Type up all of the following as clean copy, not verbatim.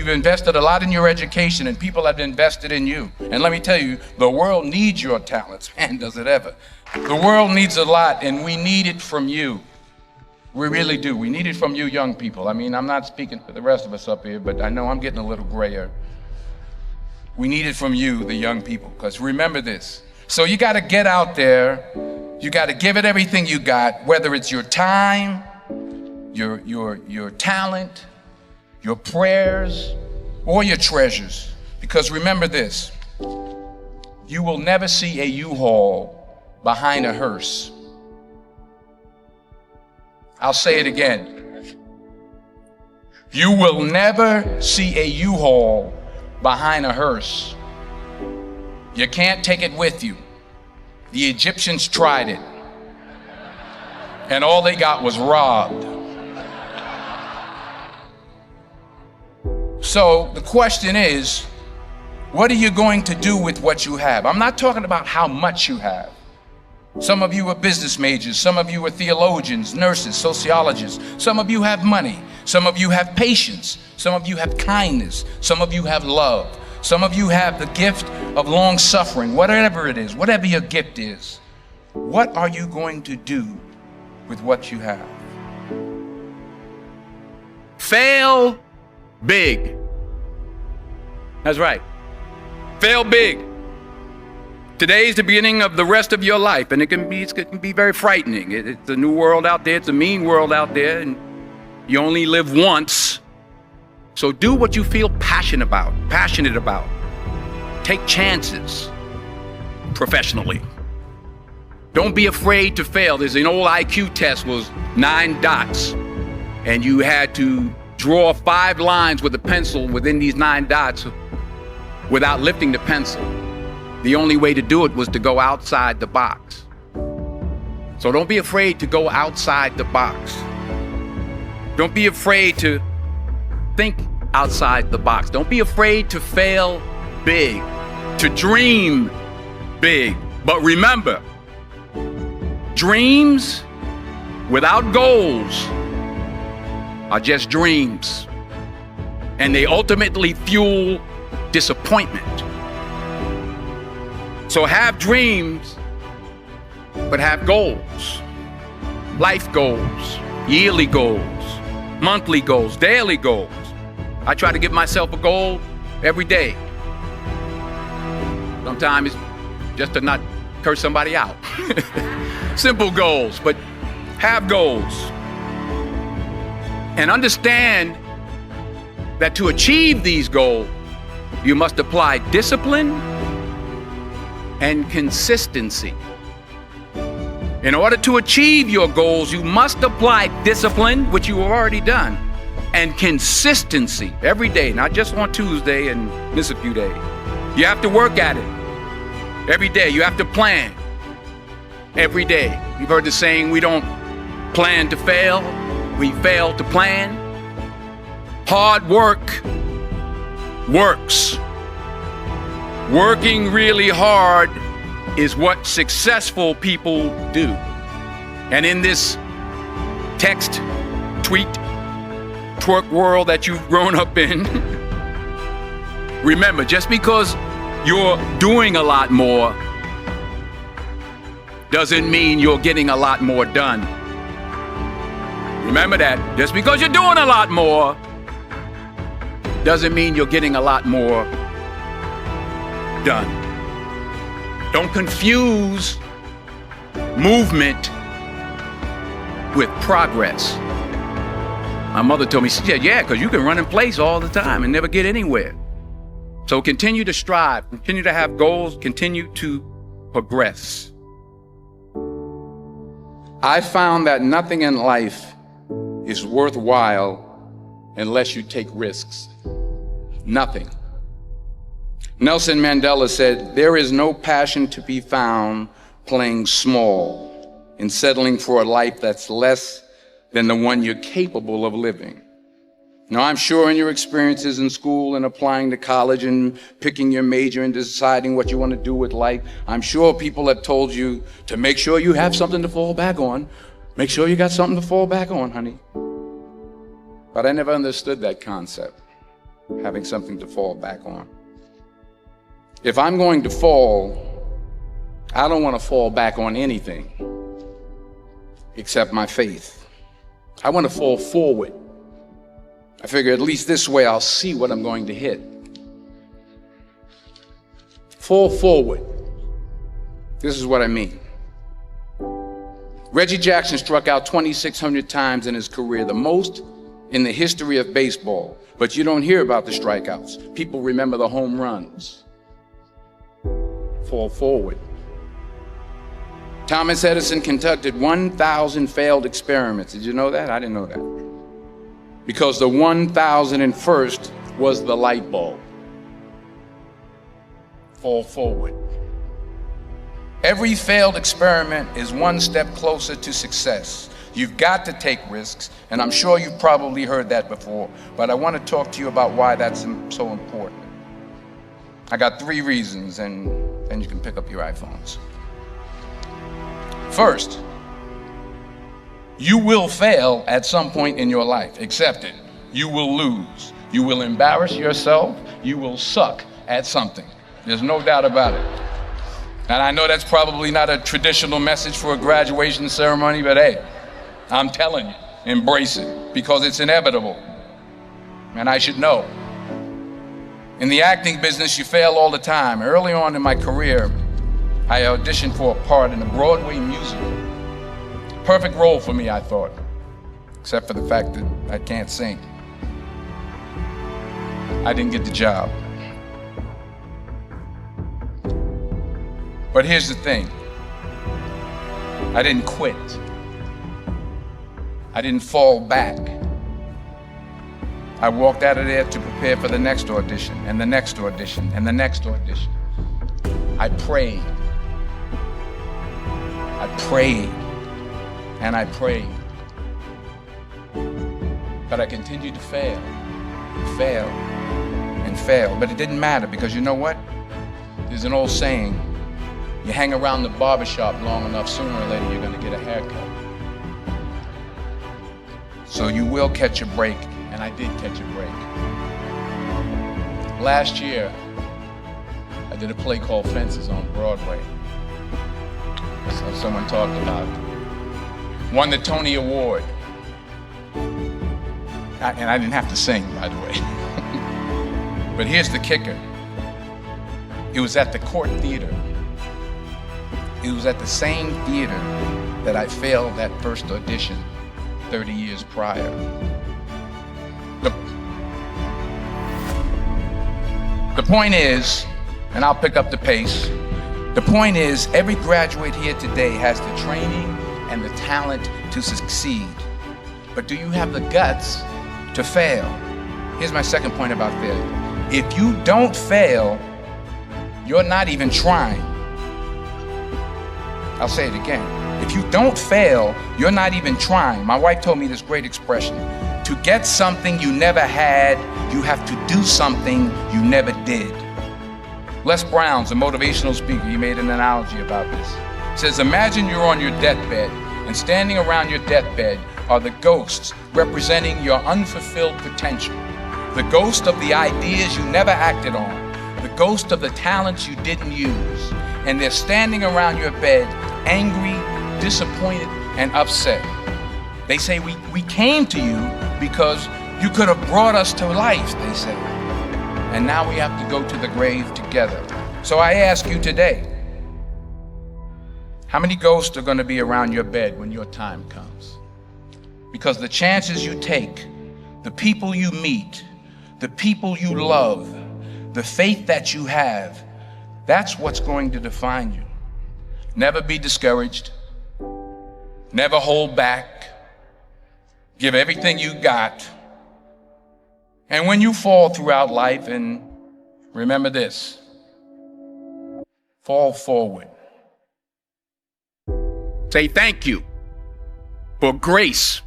You've invested a lot in your education, and people have invested in you. And let me tell you, the world needs your talents. Man, does it ever. The world needs a lot, and we need it from you. We really do. We need it from you young people. I mean, I'm not speaking for the rest of us up here, but I know I'm getting a little grayer. We need it from you, the young people, because remember this. So you got to get out there. You got to give it everything you got, whether it's your time, your talent, your prayers, or your treasures. Because remember this, you will never see a U-Haul behind a hearse. I'll say it again. You will never see a U-Haul behind a hearse. You can't take it with you. The Egyptians tried it, and all they got was robbed. So the question is, what are you going to do with what you have? I'm not talking about how much you have. Some of you are business majors, some of you are theologians, nurses, sociologists. Some of you have money, some of you have patience, some of you have kindness, some of you have love. Some of you have the gift of long suffering, whatever it is, whatever your gift is. What are you going to do with what you have? Fail big. That's right. Fail big. Today's the beginning of the rest of your life, and it can be very frightening. It's a new world out there. It's a mean world out there, and you only live once. So do what you feel passionate about. Take chances professionally. Don't be afraid to fail. There's an old IQ test, was 9 dots, and you had to draw 5 lines with a pencil within these 9 dots without lifting the pencil. The only way to do it was to go outside the box. So don't be afraid to go outside the box. Don't be afraid to think outside the box. Don't be afraid to fail big, to dream big. But remember, dreams without goals are just dreams, and they ultimately fuel disappointment. So have dreams, but have goals. Life goals, yearly goals, monthly goals, daily goals. I try to give myself a goal every day. Sometimes it's just to not curse somebody out. Simple goals, but have goals. And understand that to achieve these goals, you must apply discipline and consistency. In order to achieve your goals, you must apply discipline, which you have already done, and consistency every day, not just on Tuesday and miss a few days. You have to work at it every day. You have to plan every day. You've heard the saying, we don't plan to fail, we fail to plan. Hard work works. Working really hard is what successful people do. And in this text, tweet, twerk world that you've grown up in, remember, just because you're doing a lot more doesn't mean you're getting a lot more done. Remember that. Just because you're doing a lot more doesn't mean you're getting a lot more done. Don't confuse movement with progress. My mother told me, she said, yeah, because you can run in place all the time and never get anywhere. So continue to strive, continue to have goals, continue to progress. I found that nothing in life is worthwhile unless you take risks. Nothing. Nelson Mandela said, there is no passion to be found playing small and settling for a life that's less than the one you're capable of living. Now, I'm sure in your experiences in school and applying to college and picking your major and deciding what you want to do with life, I'm sure people have told you to make sure you have something to fall back on. Make sure you got something to fall back on, honey. But I never understood that concept. having something to fall back on. If I'm going to fall, I don't want to fall back on anything except my faith. I want to fall forward. I figure at least this way I'll see what I'm going to hit. Fall forward. This is what I mean. Reggie Jackson struck out 2,600 times in his career, the most in the history of baseball. But you don't hear about the strikeouts. People remember the home runs. Fall forward. Thomas Edison conducted 1,000 failed experiments. Did you know that? I didn't know that. Because the 1,001st was the light bulb. Fall forward. Every failed experiment is one step closer to success. You've got to take risks, and I'm sure you've probably heard that before, but I want to talk to you about why that's so important. I got 3 reasons, and then you can pick up your iPhones. First, you will fail at some point in your life. Accept it. You will lose. You will embarrass yourself. You will suck at something. There's no doubt about it. And I know that's probably not a traditional message for a graduation ceremony, but hey, I'm telling you, embrace it, because it's inevitable. And I should know. In the acting business, you fail all the time. Early on in my career, I auditioned for a part in a Broadway musical. Perfect role for me, I thought, except for the fact that I can't sing. I didn't get the job. But here's the thing. I didn't quit. I didn't fall back. I walked out of there to prepare for the next audition, and the next audition, and the next audition. I prayed. I prayed. And I prayed. But I continued to fail, and fail, and fail. But it didn't matter, because you know what? There's an old saying, you hang around the barbershop long enough, sooner or later you're gonna get a haircut. So you will catch a break, and I did catch a break. Last year, I did a play called Fences on Broadway. So someone talked about it. Won the Tony Award. And I didn't have to sing, by the way. But here's the kicker. It was at the Court Theater. It was at the same theater that I failed that first audition 30 years prior. The point is, and I'll pick up the pace, the point is every graduate here today has the training and the talent to succeed. But do you have the guts to fail? Here's my second point about failure. If you don't fail, you're not even trying. I'll say it again. If you don't fail, you're not even trying. My wife told me this great expression. To get something you never had, you have to do something you never did. Les Brown's a motivational speaker. He made an analogy about this. He says, imagine you're on your deathbed, and standing around your deathbed are the ghosts representing your unfulfilled potential. The ghost of the ideas you never acted on. The ghost of the talents you didn't use. And they're standing around your bed, angry, disappointed, and upset. They say, we came to you because you could have brought us to life, they say. And now we have to go to the grave together. So I ask you today, how many ghosts are going to be around your bed when your time comes? Because the chances you take, the people you meet, the people you love, the faith that you have, that's what's going to define you. Never be discouraged. Never hold back. Give everything you got. And when you fall throughout life, and remember this, fall forward. Say thank you for grace.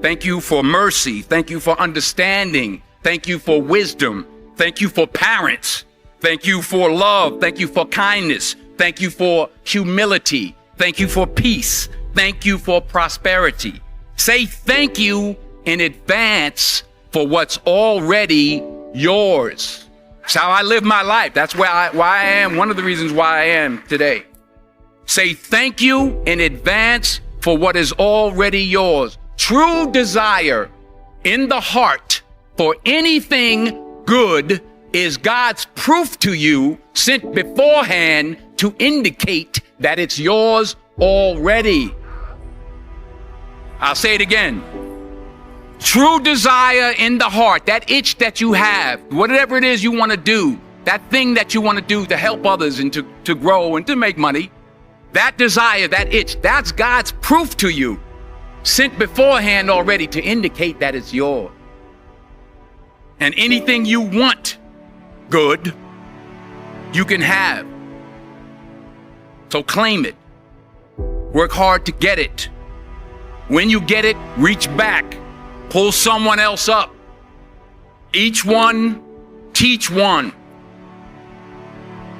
Thank you for mercy. Thank you for understanding. Thank you for wisdom. Thank you for parents. Thank you for love. Thank you for kindness. Thank you for humility. Thank you for peace. Thank you for prosperity. Say thank you in advance for what's already yours. It's how I live my life. That's why I am, one of the reasons why I am today. Say thank you in advance for what is already yours. True desire in the heart for anything good is God's proof to you sent beforehand to indicate that it's yours already. I'll say it again. True desire in the heart, that itch that you have, whatever it is you want to do, that thing that you want to do to help others and to grow and to make money, that desire, that itch, that's God's proof to you, sent beforehand already to indicate that it's yours. And anything you want good, you can have. So claim it. Work hard to get it. When you get it, reach back. Pull someone else up. Each one, teach one.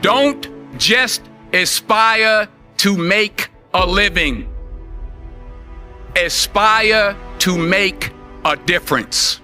Don't just aspire to make a living. Aspire to make a difference.